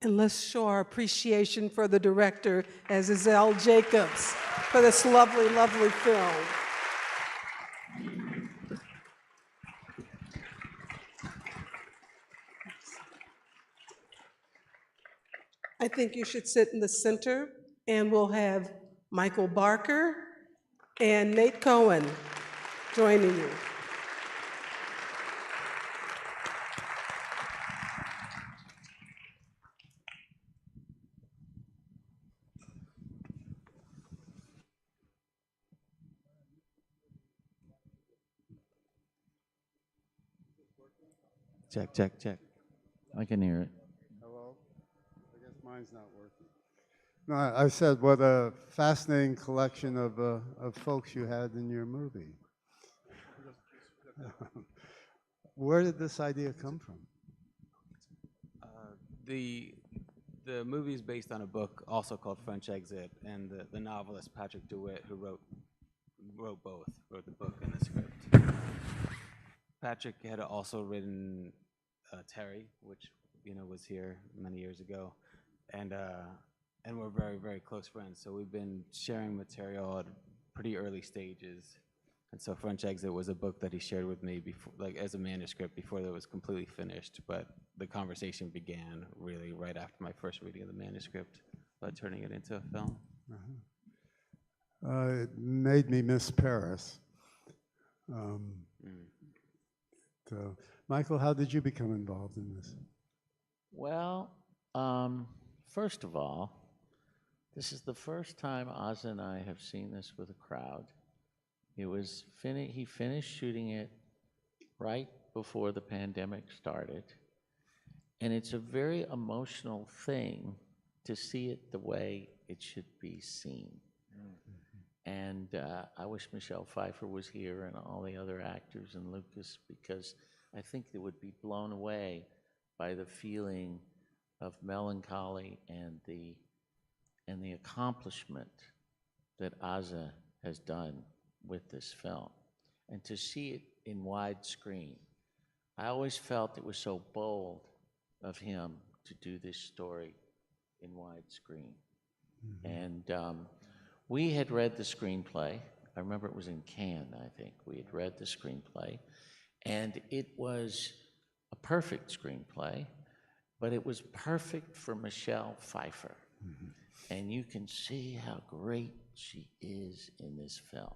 And let's show our appreciation for the director, as is Al Jacobs, for this lovely, lovely film. I think you should sit in the center, and we'll have Michael Barker and Nate Cohen joining you. Check, check, check. I can hear it. Hello? I guess mine's not working. No, I said what a fascinating collection of folks you had in your movie. Where did this idea come from? The movie is based on a book also called French Exit, and the novelist Patrick DeWitt, who wrote both, wrote the book and the script. Patrick had also written Terry, which was here many years ago, and we're very, very close friends. So we've been sharing material at pretty early stages. And so French Exit was a book that he shared with me before, like as a manuscript, before it was completely finished. But the conversation began really right after my first reading of the manuscript, about turning it into a film. It made me miss Paris. So, Michael, how did you become involved in this? Well, first of all, this is the first time Ozzy and I have seen this with a crowd. It was he finished shooting it right before the pandemic started, and it's a very emotional thing to see it the way it should be seen. And I wish Michelle Pfeiffer was here and all the other actors and Lucas, because I think they would be blown away by the feeling of melancholy and the accomplishment that Ozzy has done with this film. And to see it in widescreen, I always felt it was so bold of him to do this story in widescreen. And we had read the screenplay. I remember it was in Cannes, I think. We had read the screenplay, and it was a perfect screenplay, but it was perfect for Michelle Pfeiffer. And you can see how great she is in this film.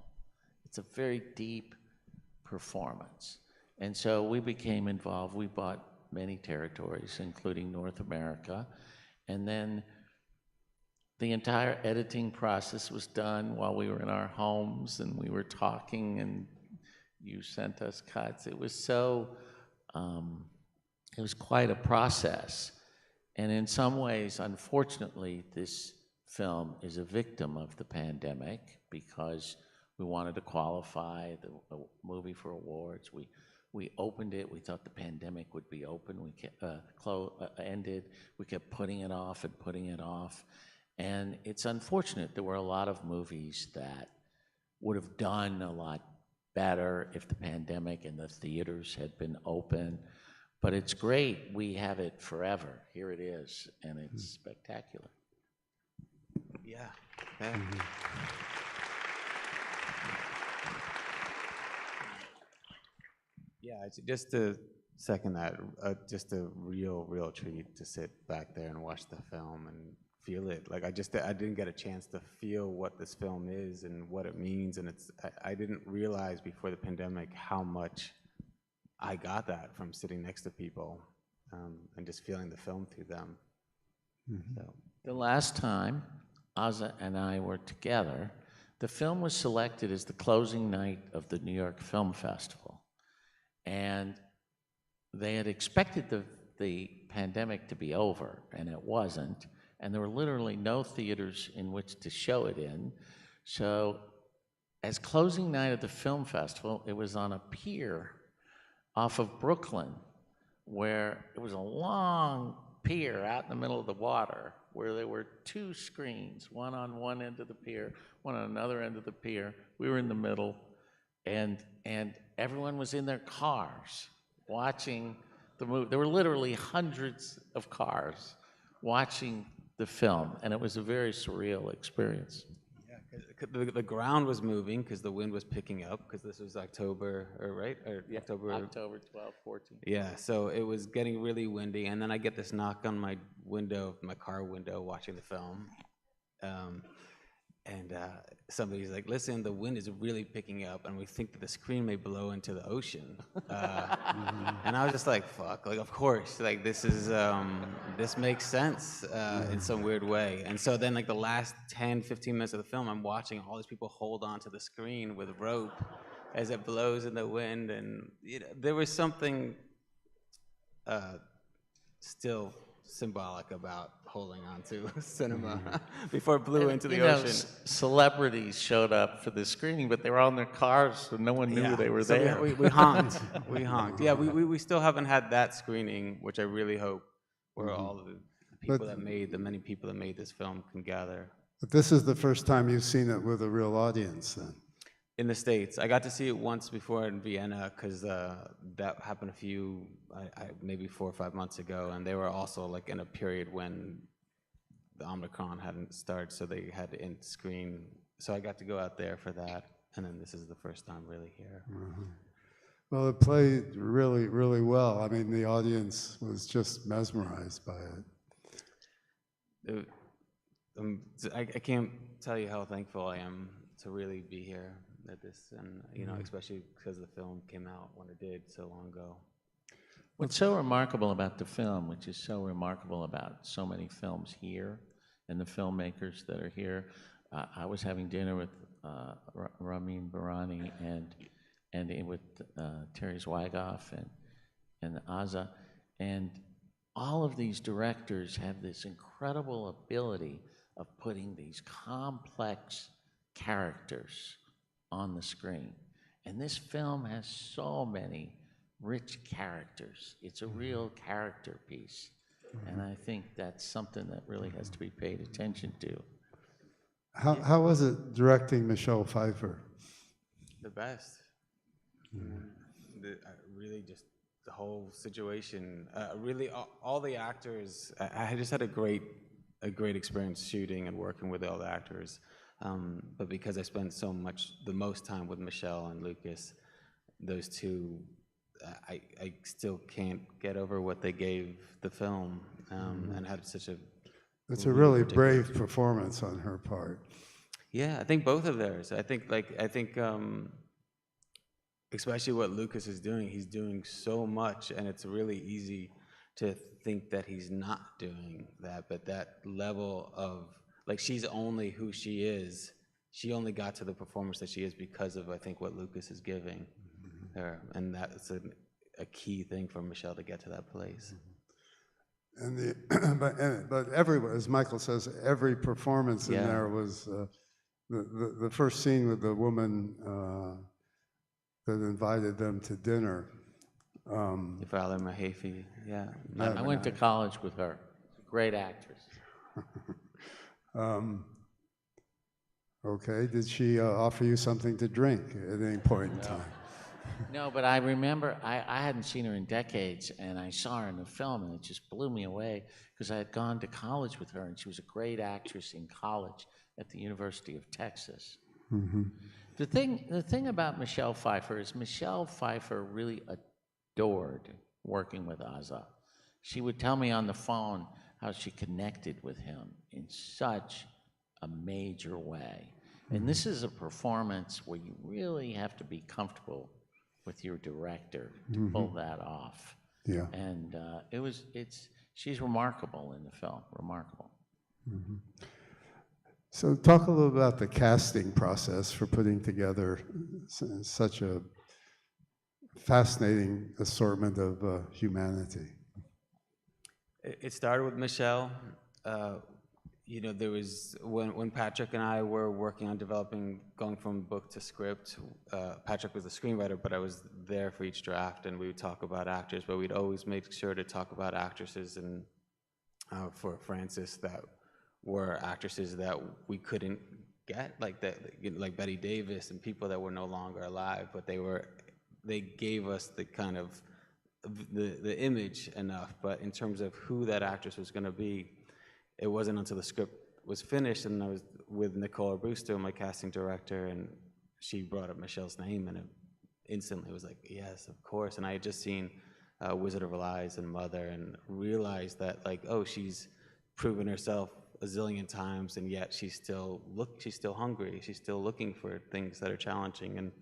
It's a very deep performance. And so we became involved. We bought many territories, including North America. And then the entire editing process was done while we were in our homes, and we were talking, and you sent us cuts. It was so, it was quite a process. And in some ways, unfortunately, this film is a victim of the pandemic, because we wanted to qualify the movie for awards. We opened it. We thought the pandemic would be open. We kept, ended. We kept putting it off and putting it off. And it's unfortunate. There were a lot of movies that would have done a lot better if the pandemic and the theaters had been open. But it's great. We have it forever. Here it is, and it's spectacular. Yeah. Yeah, it's just to second that, just a real treat to sit back there and watch the film and feel it. Like I didn't get a chance to feel what this film is and what it means, and I didn't realize before the pandemic how much I got that from sitting next to people and just feeling the film through them. So. The last time Ozzy and I were together, the film was selected as the closing night of the New York Film Festival. And they had expected the pandemic to be over, and it wasn't. And there were literally no theaters in which to show it in. So as closing night of the film festival, it was on a pier off of Brooklyn, where it was a long pier out in the middle of the water, where there were two screens, one on one end of the pier, one on another end of the pier. We were in the middle, and everyone was in their cars watching the movie. There were literally hundreds of cars watching the film, and it was a very surreal experience. The ground was moving because the wind was picking up because this was October, or right? Or October. October 12th, 14th. Yeah, so it was getting really windy, and then I get this knock on my window, my car window, watching the film. And somebody's like, listen, the wind is really picking up, and we think that the screen may blow into the ocean. And I was just like, fuck, like, of course, like, this is, this makes sense in some weird way. And so then, like, the last 10, 15 minutes of the film, I'm watching all these people hold onto the screen with rope as it blows in the wind, and there was something still symbolic about holding on to cinema before it blew into the ocean. Celebrities showed up for the screening, but they were on their cars, so no one knew they were so there. we honked. We honked. Yeah, we still haven't had that screening, which I really hope where all of the people the many people that made this film can gather. But this is the first time you've seen it with a real audience, then. In the States. I got to see it once before in Vienna because that happened maybe 4 or 5 months ago, and they were also like in a period when the Omicron hadn't started, so they had to screen. So I got to go out there for that, and then this is the first time really here. Well, it played really, really well. I mean, the audience was just mesmerized by it. I can't tell you how thankful I am to really be here at this, and especially because the film came out when it did so long ago. What's so remarkable about the film, which is so remarkable about so many films here and the filmmakers that are here, I was having dinner with Ramin Barani and with Terry Zwigoff and Aza, and all of these directors have this incredible ability of putting these complex characters on the screen. And this film has so many rich characters. It's a real character piece. And I think that's something that really has to be paid attention to. How was it directing Michelle Pfeiffer? The best. Really just the whole situation. Really all the actors, I just had a great experience shooting and working with all the actors. But because I spent the most time with Michelle and Lucas, those two, I still can't get over what they gave the film, and had such a. It's a really brave performance on her part. Yeah, I think both of theirs. I think especially what Lucas is doing, he's doing so much, and it's really easy to think that he's not doing that, but that level of, like, she's only who she is. She only got to the performance that she is because of, I think, what Lucas is giving her, and that's a key thing for Michelle to get to that place. And but everyone, as Michael says, every performance in there was the first scene with the woman that invited them to dinner. Valerie Mahaffey, yeah. I went to college with her. Great actress. Okay, did she offer you something to drink at any point in time? No, but I remember I hadn't seen her in decades, and I saw her in the film, and it just blew me away because I had gone to college with her, and she was a great actress in college at the University of Texas. The thing about Michelle Pfeiffer is Michelle Pfeiffer really adored working with Aza. She would tell me on the phone how she connected with him in such a major way. And this is a performance where you really have to be comfortable with your director to pull that off. Yeah. And she's remarkable in the film, remarkable. So talk a little about the casting process for putting together such a fascinating assortment of humanity. It started with Michelle. There was, when Patrick and I were working on going from book to script, Patrick was the screenwriter, but I was there for each draft, and we would talk about actors, but we'd always make sure to talk about actresses, and for Frances, that were actresses that we couldn't get, like Betty Davis and people that were no longer alive, but they gave us the kind of the image enough, but in terms of who that actress was going to be, it wasn't until the script was finished and I was with Nicole Arbusto, my casting director, and she brought up Michelle's name, and it instantly was like, yes, of course. And I had just seen Wizard of Lies and Mother, and realized that, like, oh, she's proven herself a zillion times, and yet she's still hungry. She's still looking for things that are challenging,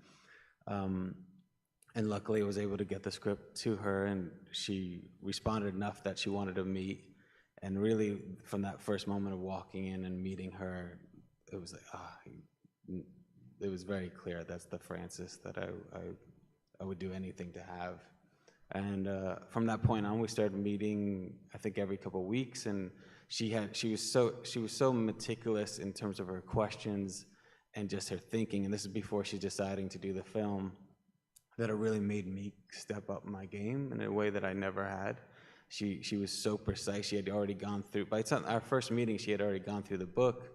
and luckily I was able to get the script to her, and she responded enough that she wanted to meet. And really, from that first moment of walking in and meeting her, it was like, it was very clear that's the Frances that I would do anything to have. And from that point on, we started meeting, I think, every couple of weeks, and she was so meticulous in terms of her questions and just her thinking, and this is before she's deciding to do the film, that it really made me step up my game in a way that I never had. She was so precise. She had already gone through, by the time our first meeting, she had already gone through the book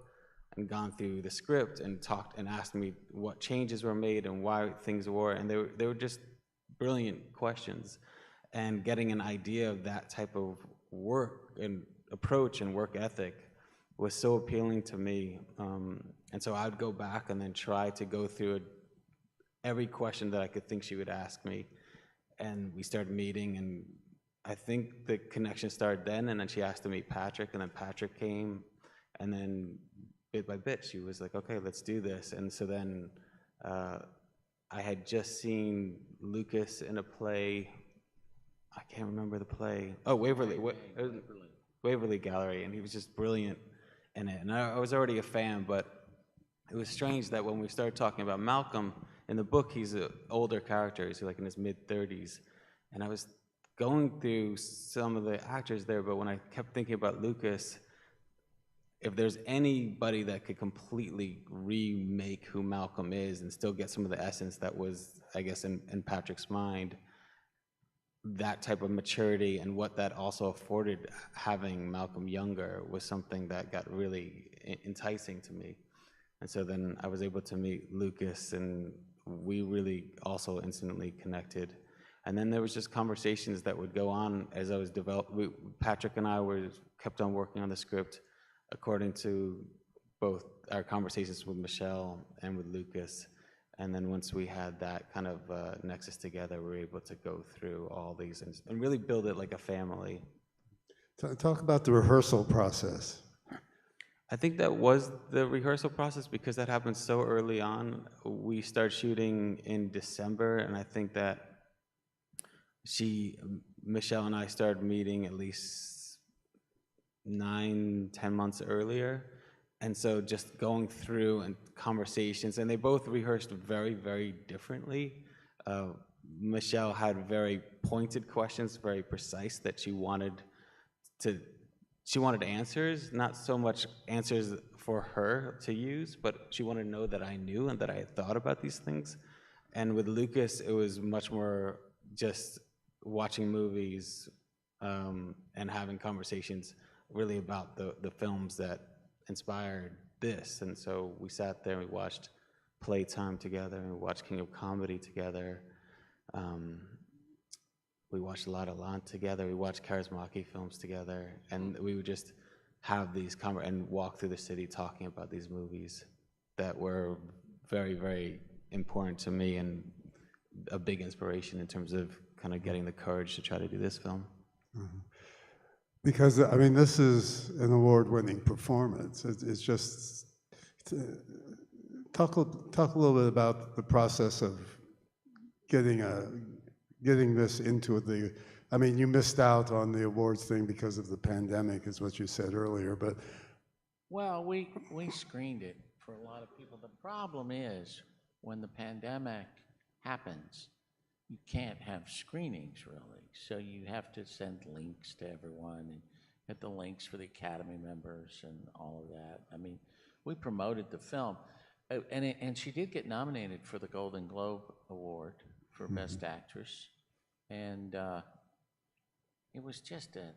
and gone through the script and talked and asked me what changes were made and why things were, and they were just brilliant questions. And getting an idea of that type of work and approach and work ethic was so appealing to me. And so I would go back and then try to go through every question that I could think she would ask me. And we started meeting, and I think the connection started then, and then she asked to meet Patrick, and then Patrick came, and then bit by bit, she was like, okay, let's do this. And so then I had just seen Lucas in a play. I can't remember the play. Oh, Waverly Gallery, and he was just brilliant in it. And I was already a fan, but it was strange that when we started talking about Malcolm, in the book, he's an older character. He's like in his mid-30s. And I was going through some of the actors there, but when I kept thinking about Lucas, if there's anybody that could completely remake who Malcolm is and still get some of the essence that was, I guess, in Patrick's mind, that type of maturity and what that also afforded having Malcolm younger was something that got really enticing to me. And so then I was able to meet Lucas, and we really also instantly connected. And then there was just conversations that would go on as I was developing. Patrick and I kept on working on the script according to both our conversations with Michelle and with Lucas. And then once we had that kind of nexus together, we were able to go through all these and really build it like a family. Talk about the rehearsal process. I think that was the rehearsal process because that happened so early on. We started shooting in December, and I think that Michelle and I started meeting at least 9-10 months earlier. And so just going through and conversations, and they both rehearsed very, very differently. Michelle had very pointed questions, very precise, that she wanted answers, not so much answers for her to use, but she wanted to know that I knew and that I had thought about these things. And with Lucas, it was much more just watching movies and having conversations really about the films that inspired this. And so we sat there and we watched Playtime together, and we watched King of Comedy together. We watched La La Land together. We watched Kaurismäki films together, and we would just have these and walk through the city talking about these movies that were very, very important to me and a big inspiration in terms of kind of getting the courage to try to do this film. Mm-hmm. Because, I mean, this is an award-winning performance. It's just, talk a little bit about the process of getting this into the, I mean, you missed out on the awards thing because of the pandemic, is what you said earlier, but. Well, we screened it for a lot of people. The problem is, when the pandemic happens, you can't have screenings, really. So you have to send links to everyone and get the links for the Academy members and all of that. I mean, we promoted the film. And she did get nominated for the Golden Globe Award for Best Actress. And it was just a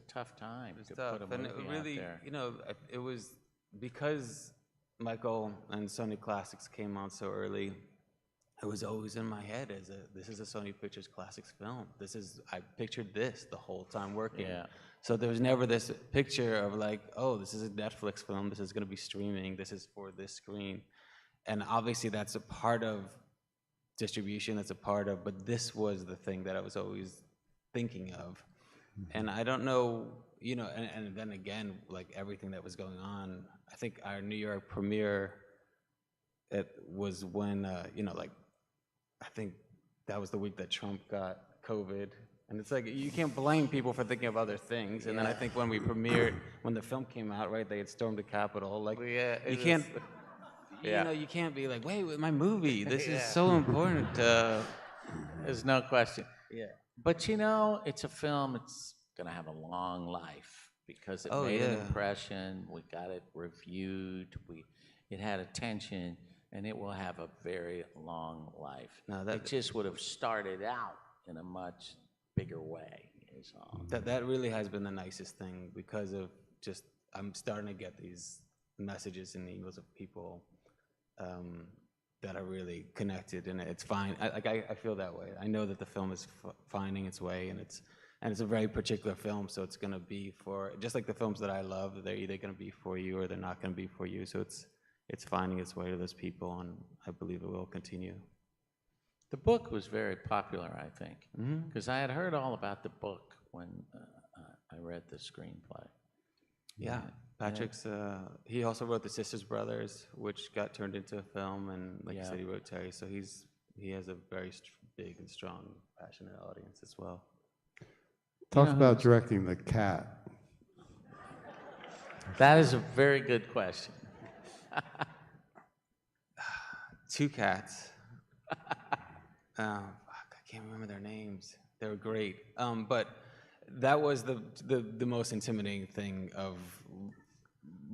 tough time to put a movie out there. You know, it was because Michael and Sony Classics came on so early. it was always in my head as this is a Sony Pictures Classics film. I pictured this the whole time working. Yeah. So there was never this picture of like, oh, this is a Netflix film, this is gonna be streaming, this is for this screen. And obviously that's a part of distribution, that's a part of, but this was the thing that I was always thinking of. And I don't know, and then again, like everything that was going on, I think our New York premiere, it was when, like, I think that was the week that Trump got COVID. And it's like, you can't blame people for thinking of other things. And then I think when we premiered, when the film came out, right, they had stormed the Capitol. Like, you can't, you can't be like, wait, my movie, this is so important. There's no question. Yeah. But it's a film, it's gonna have a long life because it made an impression, we got it reviewed, it had attention, and it will have a very long life. It just would have started out in a much bigger way, is all. That really has been the nicest thing because of just, I'm starting to get these messages and emails of people that are really connected, and it's fine. I feel that way. I know that the film is finding its way, and it's a very particular film, so it's gonna be for, just like the films that I love, they're either gonna be for you or they're not gonna be for you, so it's finding its way to those people, and I believe it will continue. The book was very popular, I think, because I had heard all about the book when I read the screenplay. Yeah, Patrick's, he also wrote The Sisters Brothers, which got turned into a film, and like you said, he wrote Terry, so he has a very big and strong, passionate audience as well. Talk about directing the cat. That is a very good question. 2 cats. I can't remember their names. They were great. But that was the most intimidating thing of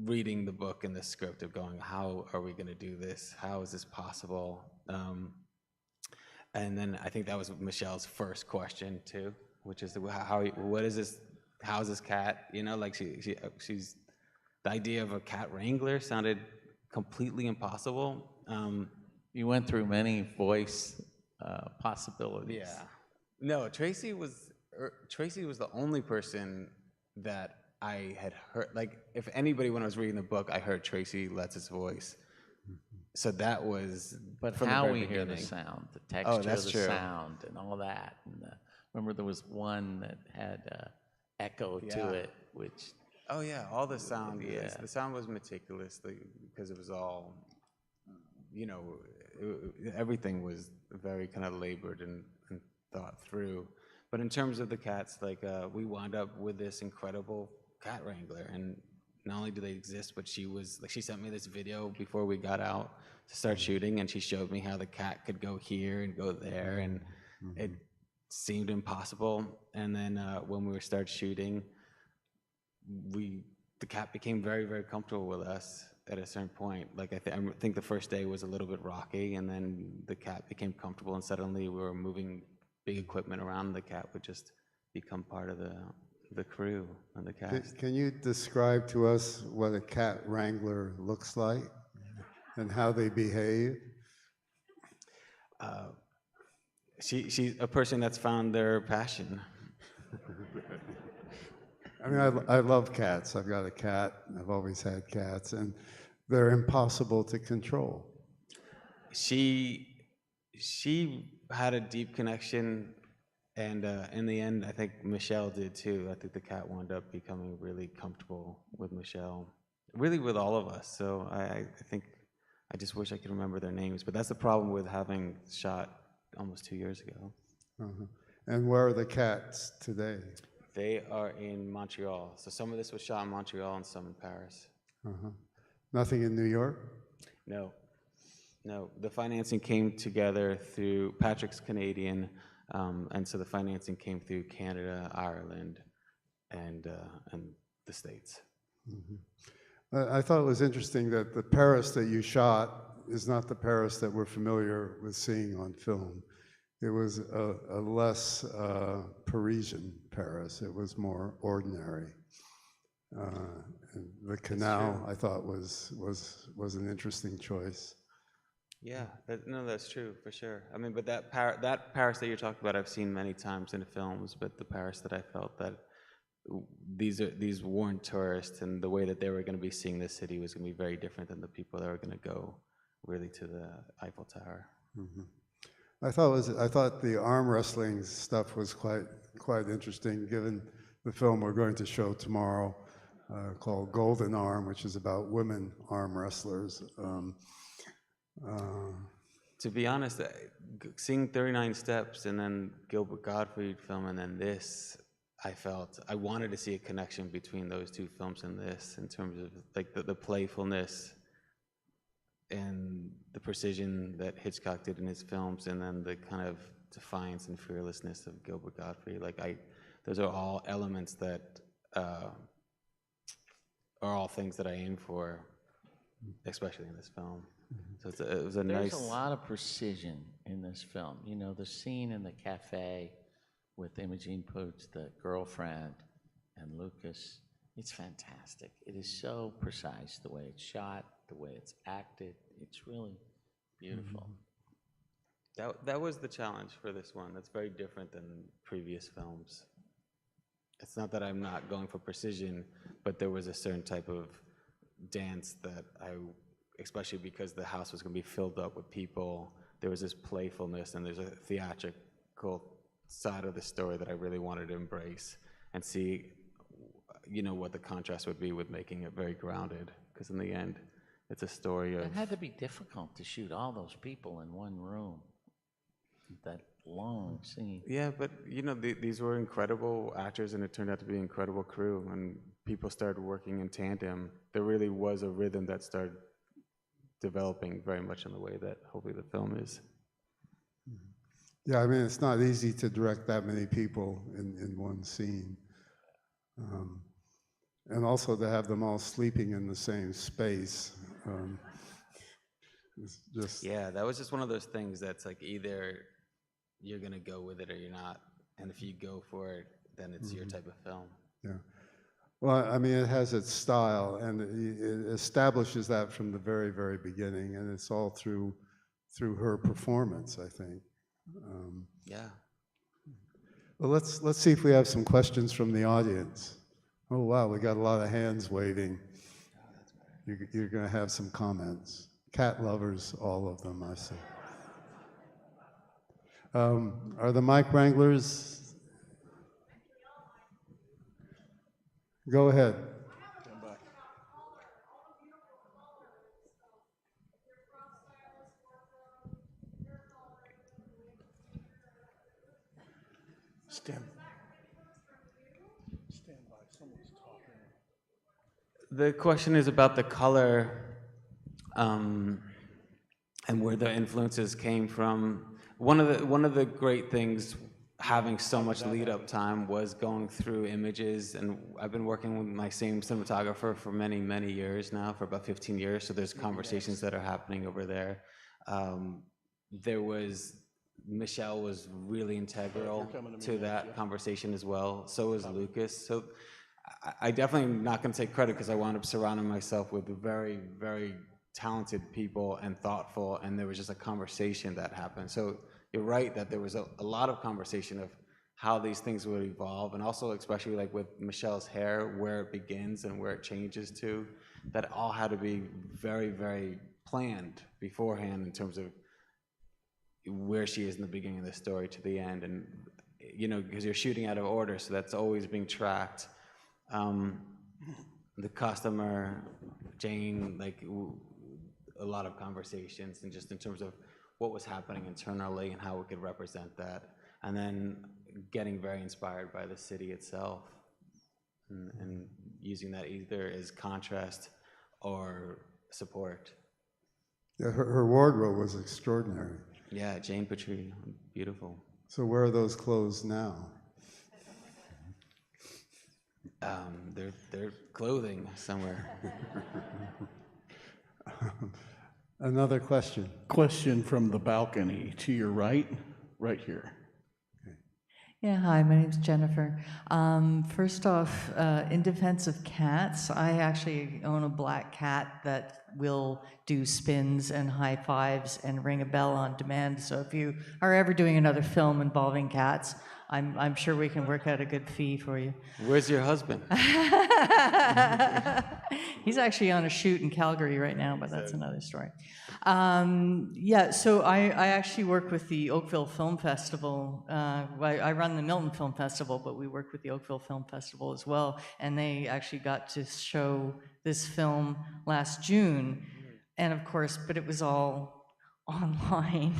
reading the book and the script, of going, how are we going to do this? How is this possible? And then I think that was Michelle's first question too, which is what is this? How's this cat? Like she's the idea of a cat wrangler sounded completely impossible. You went through many voice possibilities. Yeah. No, Tracy was the only person that I had heard. Like, if anybody, when I was reading the book, I heard Tracy Letts' voice. So that was. But from how the very we hear the beginning. sound, the texture that's of the true. sound, and all that. And remember, there was one that had echo to it, which. Oh yeah, all the sound. Yeah. The sound was meticulous because it was all. Everything was very kind of labored and thought through. But in terms of the cats, like we wound up with this incredible cat wrangler, and not only do they exist, but she sent me this video before we got out to start shooting, and she showed me how the cat could go here and go there, and it seemed impossible. And then when we started shooting, the cat became very, very comfortable with us at a certain point. Like I think the first day was a little bit rocky, and then the cat became comfortable, and suddenly we were moving big equipment around. The cat would just become part of the crew and the cast. Can you describe to us what a cat wrangler looks like and how they behave? She's a person that's found their passion. I mean, I love cats. I've got a cat. I've always had cats, and they're impossible to control. She had a deep connection, and in the end, I think Michelle did too. I think the cat wound up becoming really comfortable with Michelle, really with all of us. So I think I just wish I could remember their names, but that's the problem with having shot almost 2 years ago. And where are the cats today? They are in Montreal. So some of this was shot in Montreal and some in Paris. Nothing in New York? No. The financing came together through, Patrick's Canadian, and so the financing came through Canada, Ireland, and the States. I thought it was interesting that the Paris that you shot is not the Paris that we're familiar with seeing on film. It was a less Parisian Paris. It was more ordinary. And the canal, I thought, was an interesting choice. Yeah, no, that's true for sure. I mean, but that Paris that you're talking about, I've seen many times in films. But the Paris that I felt that these weren't tourists, and the way that they were going to be seeing the city was going to be very different than the people that were going to go really to the Eiffel Tower. Mhm. I thought the arm wrestling stuff was quite interesting, given the film we're going to show tomorrow, called Golden Arm, which is about women arm wrestlers. To be honest, seeing 39 Steps and then Gilbert Gottfried film and then this, I felt I wanted to see a connection between those two films and this, in terms of like the playfulness and the precision that Hitchcock did in his films, and then the kind of defiance and fearlessness of Gilbert Gottfried. Those are all elements that are all things that I aim for, especially in this film. So it was a nice. There's a lot of precision in this film. You know, the scene in the cafe with Imogene Poots, the girlfriend, and Lucas, it's fantastic. It is so precise, the way it's shot, the way it's acted. It's really beautiful. That was the challenge for this one. That's very different than previous films. It's not that I'm not going for precision, but there was a certain type of dance that especially because the house was going to be filled up with people, there was this playfulness, and there's a theatrical side of the story that I really wanted to embrace and see, what the contrast would be with making it very grounded, because in the end, it's a story of... It had to be difficult to shoot all those people in one room, that long scene. Yeah, but, these were incredible actors, and it turned out to be an incredible crew, and people started working in tandem. There really was a rhythm that started developing very much in the way that hopefully the film is. Yeah, I mean, it's not easy to direct that many people in one scene. And also to have them all sleeping in the same space. It's just... Yeah, that was just one of those things that's like either you're going to go with it or you're not. And if you go for it, then it's your type of film. Yeah. Well, I mean, it has its style, and it establishes that from the very, very beginning, and it's all through her performance, I think. Yeah. Well, let's see if we have some questions from the audience. Oh, wow, we got a lot of hands waving. You're going to have some comments. Cat lovers, all of them, I see. Are the mic wranglers? Go ahead. Stand by, someone's talking. The question is about the color and where the influences came from. One of the great things having so much lead-up time was going through images, and I've been working with my same cinematographer for many, many years now, for about 15 years, so there's conversations that are happening over there. Michelle was really integral to that conversation as well, so was Lucas. So I definitely am not going to take credit, because I wound up surrounding myself with very, very talented people and thoughtful, and there was just a conversation that happened. So you're right that there was a lot of conversation of how these things would evolve, and also especially like with Michelle's hair, where it begins and where it changes to. That all had to be very, very planned beforehand in terms of where she is in the beginning of the story to the end, and because you're shooting out of order, so that's always being tracked. The customer, Jane, a lot of conversations, and just in terms of what was happening internally and how we could represent that, and then getting very inspired by the city itself, and using that either as contrast or support. Yeah, her wardrobe was extraordinary. Yeah, Jane Petrie, beautiful. So where are those clothes now? They're clothing somewhere. Another question. Question from the balcony to your right here. Yeah, hi, my name's Jennifer. First off, in defense of cats, I actually own a black cat that will do spins and high fives and ring a bell on demand. So if you are ever doing another film involving cats, I'm sure we can work out a good fee for you. Where's your husband? He's actually on a shoot in Calgary right now, but that's another story. Yeah, so I actually work with the Oakville Film Festival. I run the Milton Film Festival, but we work with the Oakville Film Festival as well, and they actually got to show this film last June. And of course, but it was all online.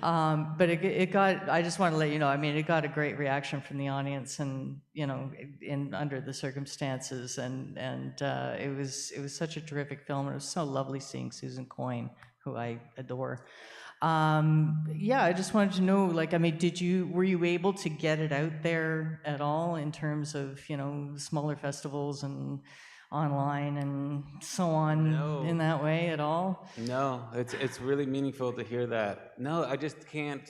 But it got, I just want to let you know, I mean, it got a great reaction from the audience, and, you know, in under the circumstances, and it was such a terrific film, and it was so lovely seeing Susan Coyne, who I adore. Yeah, I just wanted to know, like, I mean, were you able to get it out there at all in terms of, you know, smaller festivals and online and so on? No. In that way at all? No, it's really meaningful to hear that. No, I just can't.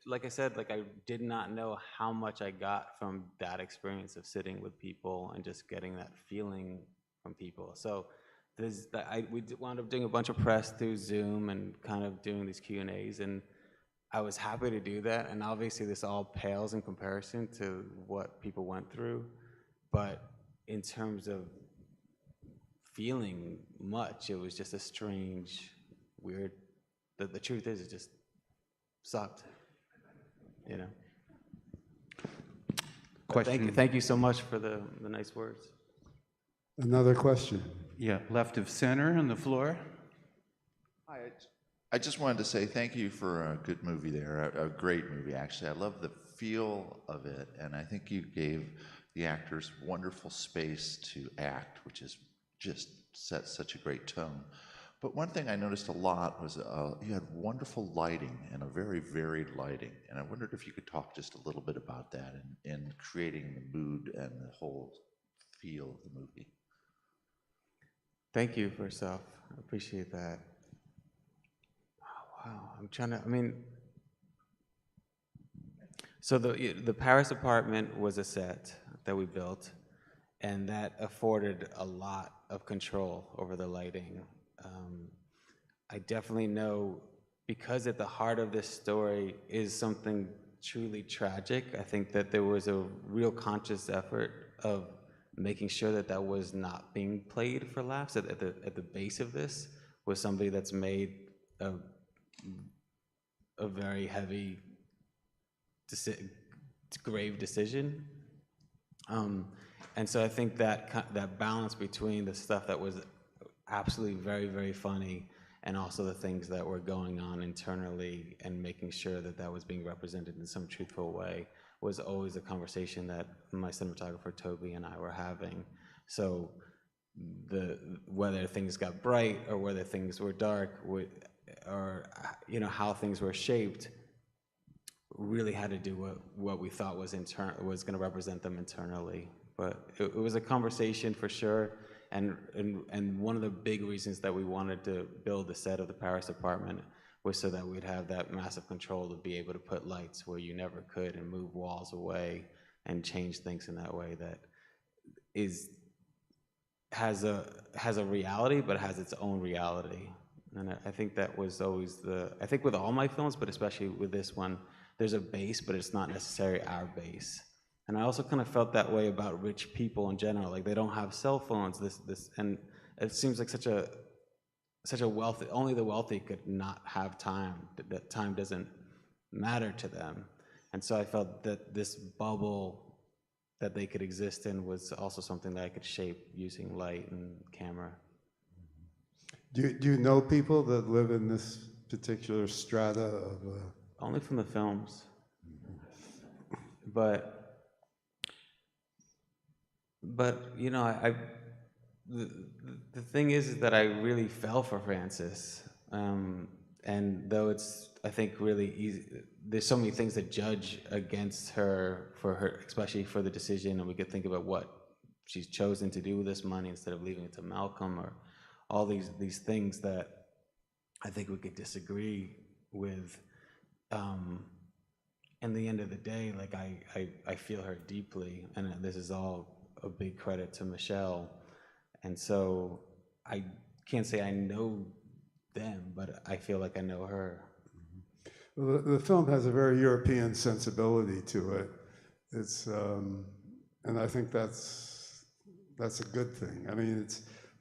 Like I said, like I did not know how much I got from that experience of sitting with people and just getting that feeling from people. So we wound up doing a bunch of press through Zoom and kind of doing these Q&As, and I was happy to do that. And obviously, this all pales in comparison to what people went through. But in terms of feeling much, it was just a strange, weird. The truth is, it just sucked, you know. But thank you so much for the nice words. Another question. Yeah, left of center on the floor. Hi, I just wanted to say thank you for a good movie there, a great movie, actually. I love the feel of it, and I think you gave the actors wonderful space to act, which is just set such a great tone. But one thing I noticed a lot was you had wonderful lighting and a very varied lighting, and I wondered if you could talk just a little bit about that in creating the mood and the whole feel of the movie. Thank you, first off. I appreciate that. Oh, wow, I'm trying to, I mean, so the Paris apartment was a set that we built, and that afforded a lot of control over the lighting. I definitely know, because at the heart of this story is something truly tragic, I think that there was a real conscious effort of making sure that that was not being played for laughs. At the base of this was somebody that's made a very heavy, grave decision. And so I think that balance between the stuff that was absolutely very, very funny and also the things that were going on internally and making sure that that was being represented in some truthful way was always a conversation that my cinematographer Toby and I were having. So whether things got bright or whether things were dark, or you know how things were shaped, really had to do what we thought was going to represent them internally. But it was a conversation for sure, and one of the big reasons that we wanted to build the set of the Paris apartment was so that we'd have that massive control to be able to put lights where you never could and move walls away and change things in that way that has a reality but has its own reality. And I think that was always I think with all my films, but especially with this one, there's a base, but it's not necessarily our base. And I also kind of felt that way about rich people in general. Like, they don't have cell phones, and it seems like such a wealthy, only the wealthy could not have time, that time doesn't matter to them. And so I felt that this bubble that they could exist in was also something that I could shape using light and camera. Do you know people that live in this particular strata of? Only from the films, but you know, the thing is that I really fell for Frances, and though it's, I think, really easy, there's so many things that judge against her for her, especially for the decision, and we could think about what she's chosen to do with this money instead of leaving it to Malcolm, or all these things that I think we could disagree with. in the end of the day, like I feel her deeply, and this is all a big credit to Michelle. And so I can't say I know them, but I feel like I know her. Well, the film has a very European sensibility to it. It's, and I think that's a good thing. I mean,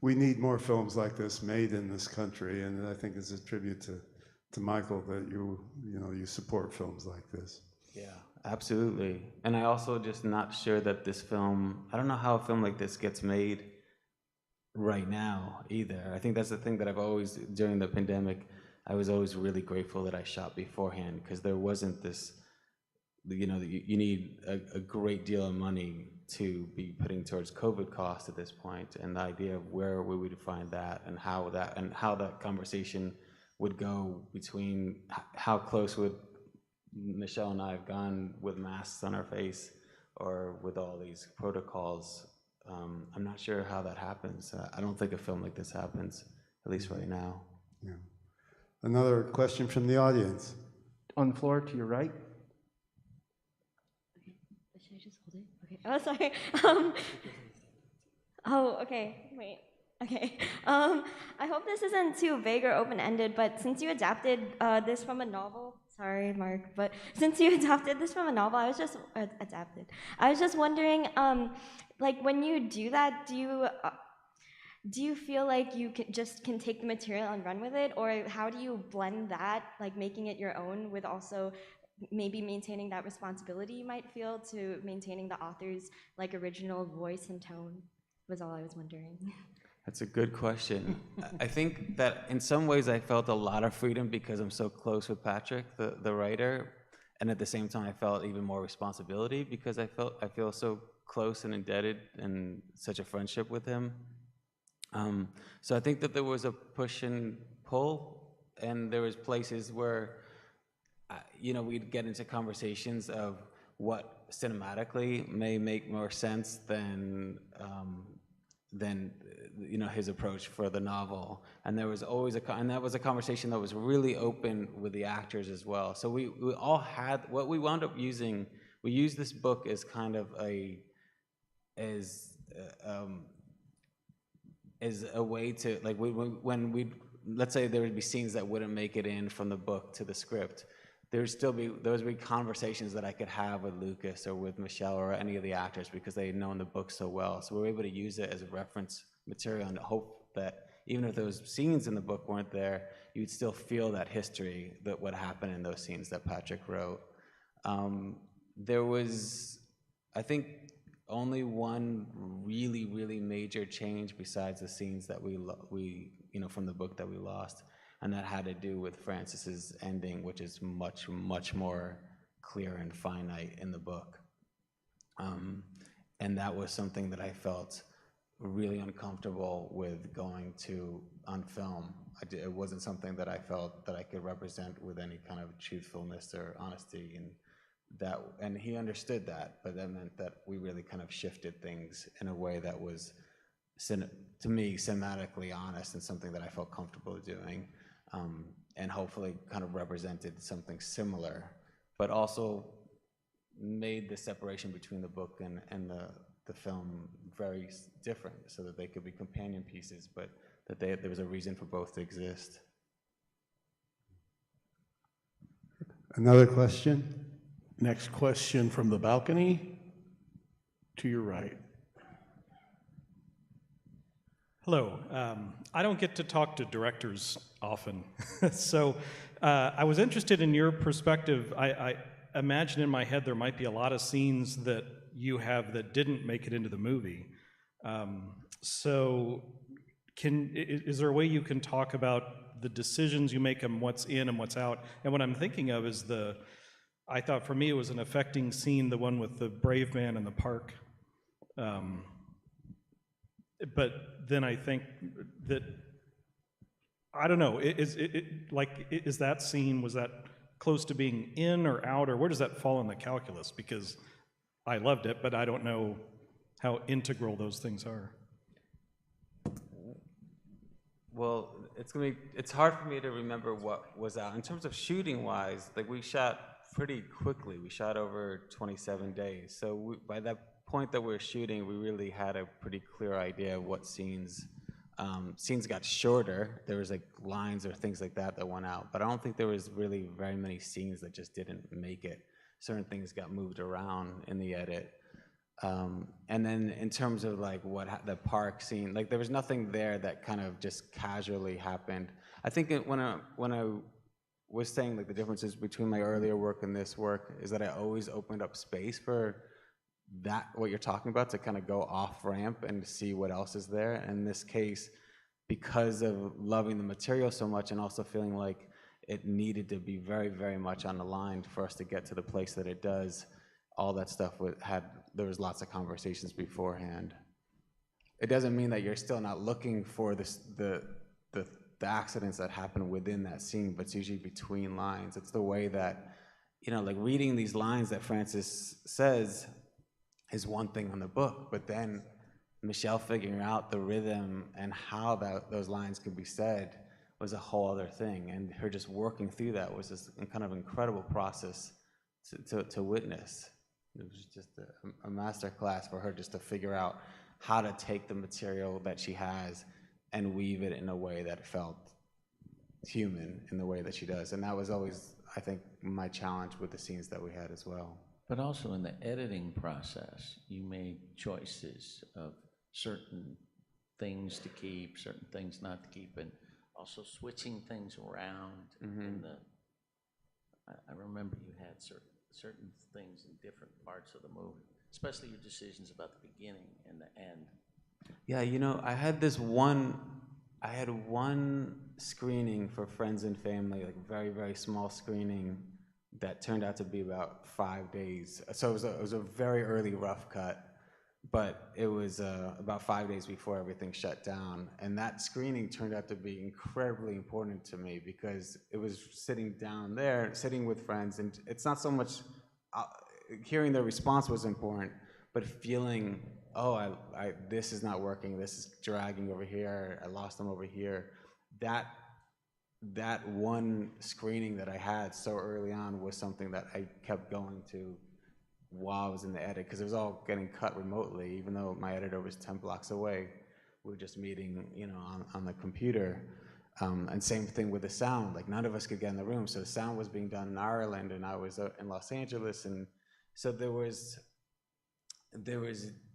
we need more films like this made in this country, and I think it's a tribute to Michael that you support films like this. Yeah, absolutely. And I also just not sure that this film, I don't know how a film like this gets made right now either. I think that's the thing that I've always, during the pandemic, I was always really grateful that I shot beforehand, because there wasn't this, you need a great deal of money to be putting towards COVID costs at this point, and the idea of where we would find that, and how that conversation would go between how close would Michelle and I have gone with masks on our face or with all these protocols. I'm not sure how that happens. I don't think a film like this happens, at least right now. Yeah. Another question from the audience. On the floor to your right. Okay. Should I just hold it? Okay. Oh, sorry. Okay. Wait. Okay. I hope this isn't too vague or open-ended, but since you adapted this from a novel, sorry, Mark, but since you adapted this from a novel, I was just wondering, like, when you do that, do you feel like you can take the material and run with it, or how do you blend that, like making it your own, with also maybe maintaining that responsibility you might feel to maintaining the author's like original voice and tone? Was all I was wondering. That's a good question. I think that in some ways I felt a lot of freedom because I'm so close with Patrick, the writer, and at the same time I felt even more responsibility because I feel so close and indebted and such a friendship with him. So I think that there was a push and pull, and there was places where, we'd get into conversations of what cinematically may make more sense than his approach for the novel. And there was always and that was a conversation that was really open with the actors as well. So we all had, what we wound up using, we used this book as kind of as a way to, like, when let's say there would be scenes that wouldn't make it in from the book to the script, there would be conversations that I could have with Lucas or with Michelle or any of the actors because they had known the book so well. So we were able to use it as a reference material and hope that even if those scenes in the book weren't there, you'd still feel that history, that what happened in those scenes that Patrick wrote. There was, I think, only one really, really major change besides the scenes that we from the book that we lost, and that had to do with Francis's ending, which is much, much more clear and finite in the book. And that was something that I felt really uncomfortable with going to on film. It wasn't something that I felt that I could represent with any kind of truthfulness or honesty, and he understood that, but that meant that we really kind of shifted things in a way that was, to me, cinematically honest and something that I felt comfortable doing, and hopefully kind of represented something similar, but also made the separation between the book and the film very different, so that they could be companion pieces, but that there was a reason for both to exist. Another question? Next question from the balcony to your right. Hello. I don't get to talk to directors often, so I was interested in your perspective. I imagine in my head there might be a lot of scenes that you have that didn't make it into the movie. So is there a way you can talk about the decisions you make and what's in and what's out? And what I'm thinking of is I thought for me it was an affecting scene, the one with the brave man in the park. But then I think that, I don't know, is that scene, was that close to being in or out, or where does that fall in the calculus? Because I loved it, but I don't know how integral those things are. Well, it's hard for me to remember what was out. In terms of shooting wise, like we shot pretty quickly. We shot over 27 days. So by that point that we were shooting, we really had a pretty clear idea of what scenes got shorter. There was like lines or things like that went out, but I don't think there was really very many scenes that just didn't make it. Certain things got moved around in the edit. And then in terms of like the park scene, like there was nothing there that kind of just casually happened. I think when I was saying like the differences between my earlier work and this work is that I always opened up space for that, what you're talking about, to kind of go off ramp and see what else is there. And in this case, because of loving the material so much and also feeling like it needed to be very, very much on the line for us to get to the place that it does, all that stuff there was lots of conversations beforehand. It doesn't mean that you're still not looking for the accidents that happen within that scene, but it's usually between lines. It's the way that, like reading these lines that Francis says is one thing on the book, but then Michelle figuring out the rhythm and how those lines could be said was a whole other thing. And her just working through that was this kind of incredible process to witness. It was just a master class for her just to figure out how to take the material that she has and weave it in a way that felt human in the way that she does. And that was always, I think, my challenge with the scenes that we had as well. But also in the editing process, you made choices of certain things to keep, certain things not to keep, and also switching things around. In I remember you had certain things in different parts of the movie, especially your decisions about the beginning and the end. Yeah, I had one screening for friends and family, like a very, very small screening that turned out to be about 5 days. So it was a very early rough cut, but it was about 5 days before everything shut down. And that screening turned out to be incredibly important to me because it was sitting down there, sitting with friends, and it's not so much hearing their response was important, but feeling, this is not working, this is dragging over here, I lost them over here. That one screening that I had so early on was something that I kept going to while I was in the edit, because it was all getting cut remotely, even though my editor was 10 blocks away. We were just meeting, on the computer. And same thing with the sound. Like none of us could get in the room, so the sound was being done in Ireland, and I was in Los Angeles, and so there was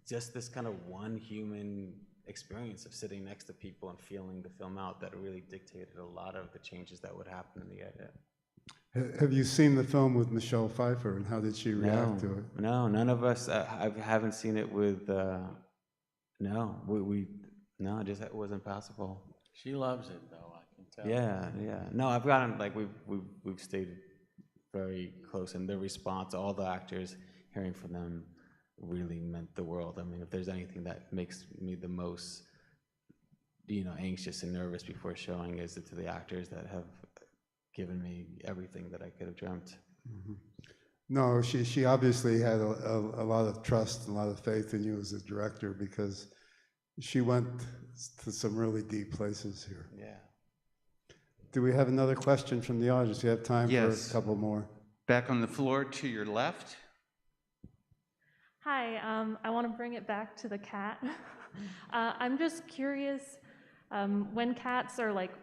just this kind of one human experience of sitting next to people and feeling the film out that really dictated a lot of the changes that would happen in the edit. Have you seen the film with Michelle Pfeiffer, and how did she react to it? No, none of us. I haven't seen it with. No, it wasn't possible. She loves it, though. I can tell. Yeah. No, I've gotten we've stayed very close, and the response, all the actors, hearing from them, really meant the world. I mean, if there's anything that makes me the most, anxious and nervous before showing, is it to the actors that have given me everything that I could have dreamt. Mm-hmm. No, she obviously had a lot of trust and a lot of faith in you as a director, because she went to some really deep places here. Yeah. Do we have another question from the audience? Do you have time Yes. for a couple more? Back on the floor to your left. Hi, I want to bring it back to the cat. I'm just curious, when cats are like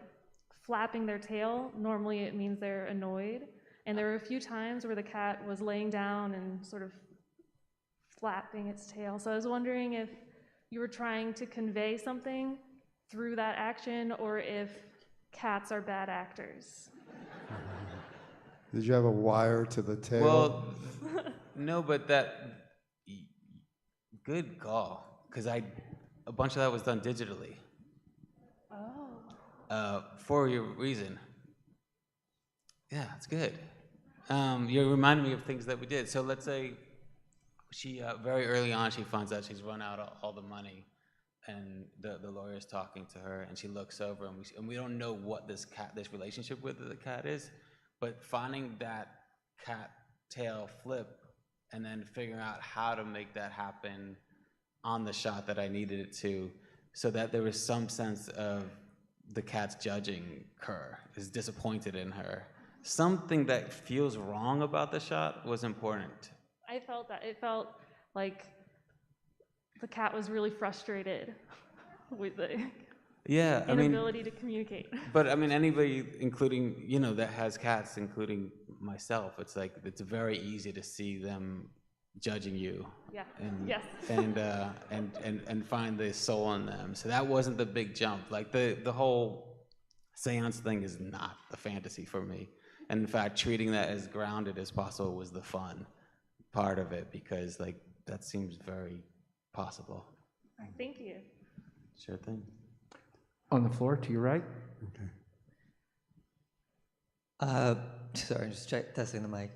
flapping their tail, normally it means they're annoyed. And there were a few times where the cat was laying down and sort of flapping its tail. So I was wondering if you were trying to convey something through that action, or if cats are bad actors. Did you have a wire to the tail? Well, no, but good call, because a bunch of that was done digitally. Oh. For your reason. Yeah, it's good. You reminded me of things that we did. So let's say she, very early on, she finds out she's run out of all the money, and the lawyer's talking to her, and she looks over, and we don't know what this relationship with the cat is, but finding that cat tail flip and then figuring out how to make that happen on the shot that I needed it to, so that there was some sense of the cat's judging her, is disappointed in her, something that feels wrong about the shot was important. I felt that. It felt like the cat was really frustrated with the Yeah, I mean, inability to communicate. but I mean, anybody, including, you know, that has cats, including myself, it's like, it's very easy to see them judging you. Yeah, And, yes. and find the soul in them. So that wasn't the big jump. Like the whole seance thing is not a fantasy for me. And in fact, treating that as grounded as possible was the fun part of it, because like that seems very possible. Thank you. Sure thing. On the floor to your right. Sorry, just testing the mic.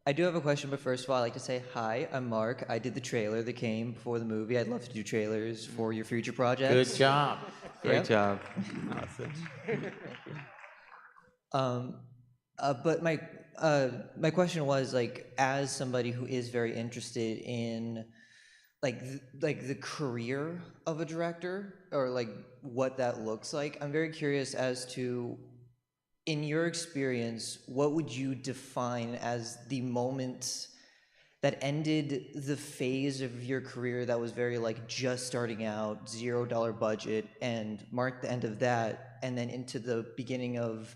I do have a question, but first of all, I'd like to say hi, I'm Mark. I did the trailer that came before the movie. I'd love to do trailers for your future projects. Good job. Great job. Awesome. But my question was, like, as somebody who is very interested in like the career of a director, or like what that looks like, I'm very curious as to, in your experience, what would you define as the moment that ended the phase of your career that was very like just starting out, $0 budget, and marked the end of that, and then into the beginning of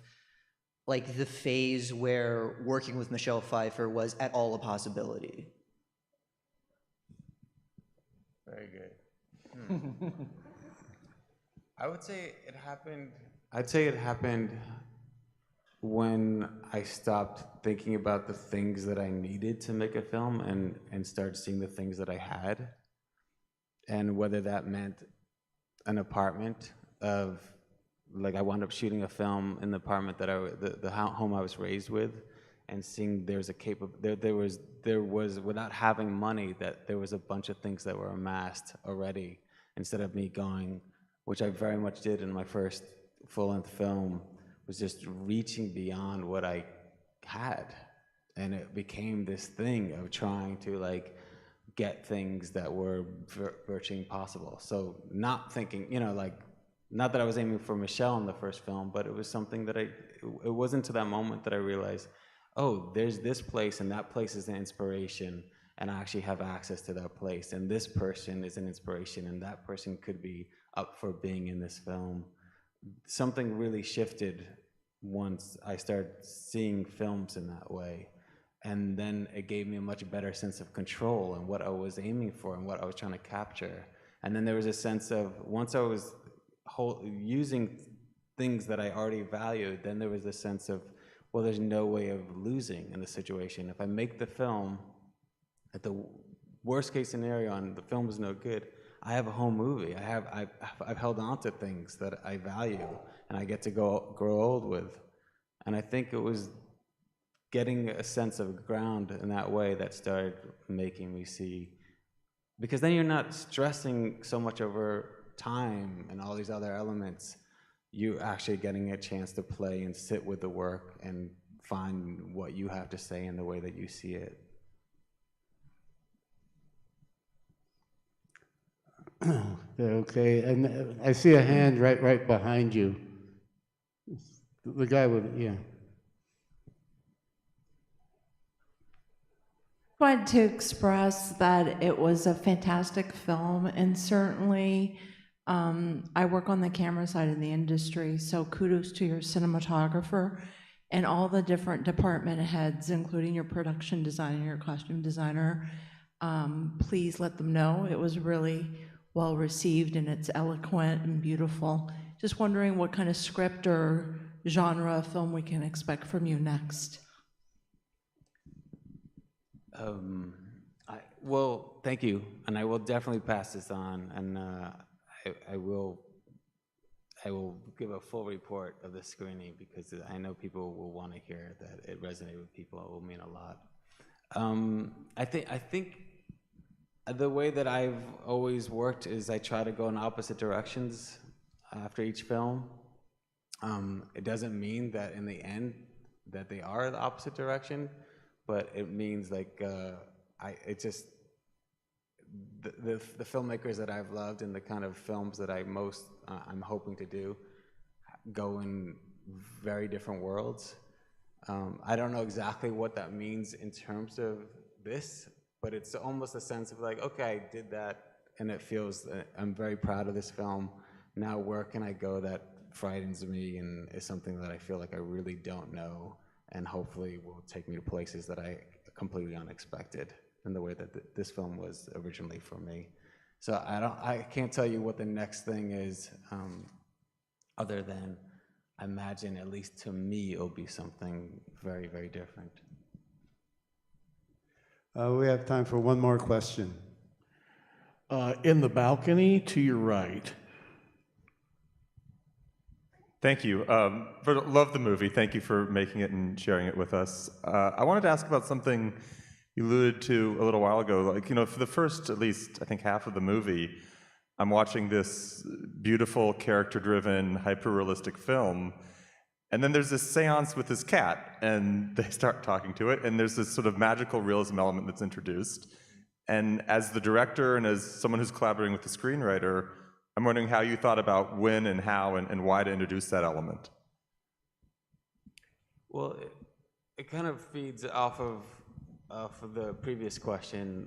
like the phase where working with Michelle Pfeiffer was at all a possibility? Very good. I'd say it happened when I stopped thinking about the things that I needed to make a film and started seeing the things that I had. And whether that meant an apartment of, like, I wound up shooting a film in the apartment that the home I was raised with, and seeing there was, without having money, that there was a bunch of things that were amassed already, instead of me going, which I very much did in my first full-length film, was just reaching beyond what I had. And it became this thing of trying to like get things that were virtually impossible. So not thinking, you know, like, not that I was aiming for Michelle in the first film, but it was something that it wasn't to that moment that I realized, oh, there's this place, and that place is an inspiration, and I actually have access to that place, and this person is an inspiration, and that person could be up for being in this film. Something really shifted once I started seeing films in that way, and then it gave me a much better sense of control and what I was aiming for and what I was trying to capture. And then there was a sense of, once I was using things that I already valued, then there was a sense of, well, there's no way of losing in the situation. If I make the film, at the worst case scenario, and the film is no good, I have a home movie. I've held on to things that I value, and I get to grow old with. And I think it was getting a sense of ground in that way that started making me see, because then you're not stressing so much over time and all these other elements. You're actually getting a chance to play and sit with the work and find what you have to say in the way that you see it. Okay, and I see a hand right behind you. The guy with, yeah. I wanted to express that it was a fantastic film, and certainly I work on the camera side of the industry, so kudos to your cinematographer and all the different department heads, including your production designer, your costume designer. Please let them know it was really well received, and it's eloquent and beautiful. Just wondering what kind of script or genre of film we can expect from you next. Well, thank you, and I will definitely pass this on, and I will give a full report of the screening, because I know people will want to hear that it resonated with people. It will mean a lot. I think the way that I've always worked is I try to go in opposite directions after each film. It doesn't mean that in the end that they are the opposite direction, but it means like the filmmakers that I've loved and the kind of films that I'm hoping to do go in very different worlds. I don't know exactly what that means in terms of this, but it's almost a sense of like, okay, I did that, and it feels, I'm very proud of this film. Now where can I go that frightens me and is something that I feel like I really don't know, and hopefully will take me to places that I completely unexpected in the way that this film was originally for me. So I can't tell you what the next thing is, other than I imagine, at least to me, it'll be something very, very different. We have time for one more question. In the balcony to your right. Thank you. Love the movie. Thank you for making it and sharing it with us. I wanted to ask about something you alluded to a little while ago. Like, for the first, at least, I think, half of the movie, I'm watching this beautiful, character-driven, hyper-realistic film, and then there's this seance with this cat, and they start talking to it, and there's this sort of magical realism element that's introduced. And as the director and as someone who's collaborating with the screenwriter, I'm wondering how you thought about when and how and why to introduce that element. Well, it kind of feeds off of the previous question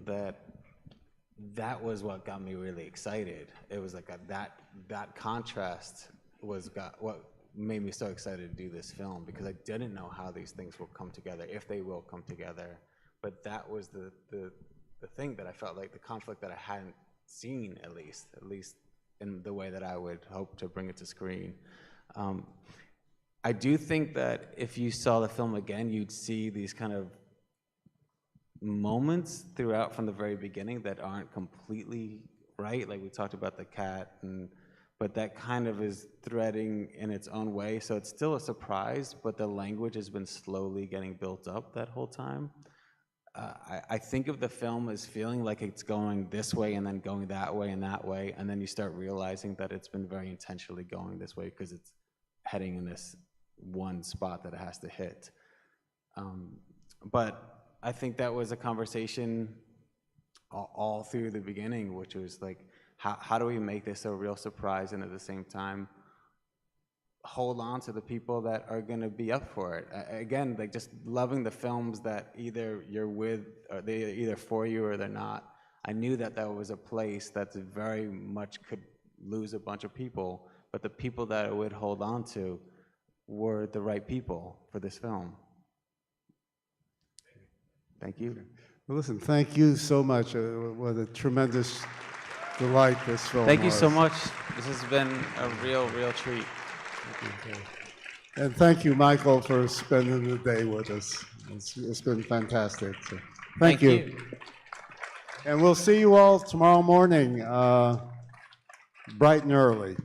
that was what got me really excited. It was like that contrast what made me so excited to do this film, because I didn't know how these things will come together, if they will come together. But that was the thing that I felt like, the conflict that I hadn't seen, at least in the way that I would hope to bring it to screen. I do think that if you saw the film again, you'd see these kind of moments throughout from the very beginning that aren't completely right. Like we talked about the cat, but that kind of is threading in its own way. So it's still a surprise, but the language has been slowly getting built up that whole time. I think of the film as feeling like it's going this way and then going that way and that way, and then you start realizing that it's been very intentionally going this way because it's heading in this one spot that it has to hit. But I think that was a conversation all through the beginning, which was like, how do we make this a real surprise and at the same time hold on to the people that are going to be up for it? Again, like just loving the films that either you're with, or they're either for you or they're not. I knew that was a place that very much could lose a bunch of people, but the people that it would hold on to were the right people for this film. Thank you. Well, listen, thank you so much. What a tremendous delight this film Thank you was. so much. This has been a real treat. And thank you, Michael, for spending the day with us. It's been fantastic. So, thank you. And we'll see you all tomorrow morning, bright and early.